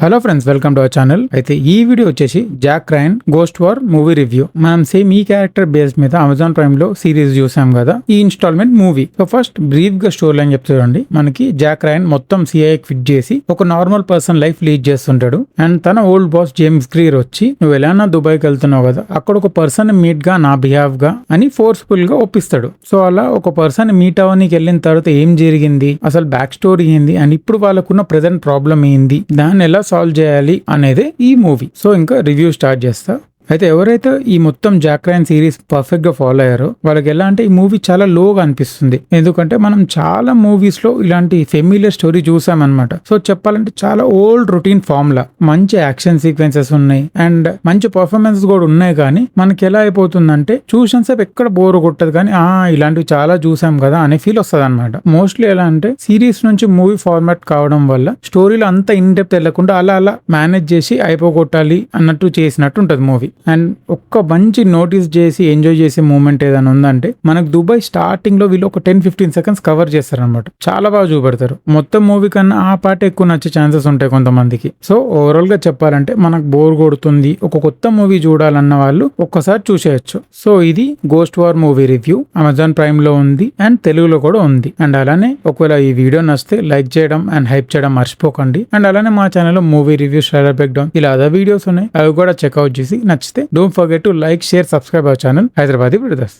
Hello friends, welcome to our channel. అయితే ఈ video వచ్చేసి Jack Ryan Ghost War movie review. మనం same ఈ క్యారెక్టర్ బేస్ మీద అమెజాన్ ప్రైమ్ లో సిరీస్ చూసాం కదా, ఈ installment movie. So first brief గా స్టోరీ లైన్ చెప్తాడండి. మనకి జాక్ రయన్ మొత్తం సిఐ ఫిట్ చేసి ఒక నార్మల్ పర్సన్ లైఫ్ లీడ్ చేస్తుంటాడు. అండ్ తన ఓల్డ్ బాస్ జేమ్స్ గ్రీర్ వచ్చి, నువ్వు ఎలానా దుబాయ్కి వెళ్తున్నావు కదా, అక్కడ ఒక పర్సన్ మీట్ గా నా బిహాఫ్ గా అని ఫోర్స్ఫుల్ గా ఒప్పిస్తాడు. సో అలా ఒక పర్సన్ మీట్ అవ్వడానికి వెళ్ళిన తర్వాత ఏం జరిగింది, అసలు బ్యాక్ స్టోరీ ఏంది, అండ్ ఇప్పుడు వాళ్ళకున్న ప్రెసెంట్ ప్రాబ్లం ఏంది, దాన్ని ఎలా సాల్వ్ చేయాలి అనేది ఈ మూవీ. సో ఇంకా రివ్యూ స్టార్ట్ చేస్తా. అయితే ఎవరైతే ఈ మొత్తం జాక్ రయన్ సిరీస్ పర్ఫెక్ట్ గా ఫాలో అయ్యారో వాళ్ళకి ఎలా అంటే ఈ మూవీ చాలా లోగా అనిపిస్తుంది. ఎందుకంటే మనం చాలా మూవీస్ లో ఇలాంటి ఫెమిలియర్ స్టోరీ చూసామన్నమాట. సో చెప్పాలంటే చాలా ఓల్డ్ రొటీన్ ఫార్ములా, మంచి యాక్షన్ సీక్వెన్సెస్ ఉన్నాయి అండ్ మంచి పర్ఫార్మెన్స్ కూడా ఉన్నాయి. కానీ మనకి ఎలా అయిపోతుందంటే చూసిన సేపు ఎక్కడ బోర్ కొట్టదు, కానీ ఇలాంటివి చాలా చూసాం కదా అనే ఫీల్ వస్తుంది అనమాట. మోస్ట్లీ ఎలా అంటే సిరీస్ నుంచి మూవీ ఫార్మాట్ కావడం వల్ల స్టోరీలో అంత ఇన్ డెప్త్ వెళ్లకుండా అలా అలా మేనేజ్ చేసి అయిపోగొట్టాలి అన్నట్టు చేసినట్టు ఉంటుంది మూవీ. అండ్ ఒక్క మంచి నోటీస్ చేసి ఎంజాయ్ చేసే మూమెంట్ ఏదైనా ఉందంటే, మనకు దుబాయ్ స్టార్టింగ్ లో వీళ్ళు ఒక 10-15 సెకండ్స్ కవర్ చేస్తారు అనమాట. చాలా బాగా చూపెడతారు. మొత్తం మూవీ కన్నా ఆ పాట ఎక్కువ నచ్చే ఛాన్సెస్ ఉంటాయి కొంతమందికి. సో ఓవరాల్ గా చెప్పాలంటే మనకు బోర్ కొడుతుంది, ఒక కొత్త మూవీ చూడాలన్న వాళ్ళు ఒక్కసారి చూసేయచ్చు. సో ఇది ghost War movie review. Amazon Prime లో ఉంది అండ్ తెలుగులో కూడా ఉంది. అండ్ అలానే ఒకవేళ ఈ వీడియో నచ్చితే లైక్ చేయడం అండ్ హైప్ చేయడం మర్చిపోకండి. అండ్ అలానే మా ఛానల్లో movie review, trailer break down ఇలా అదర్ వీడియోస్ ఉన్నాయి, అవి కూడా చెక్అవుట్ చేసి నచ్చితే don't forget to like, share, subscribe our channel Hyderabadi Brothers.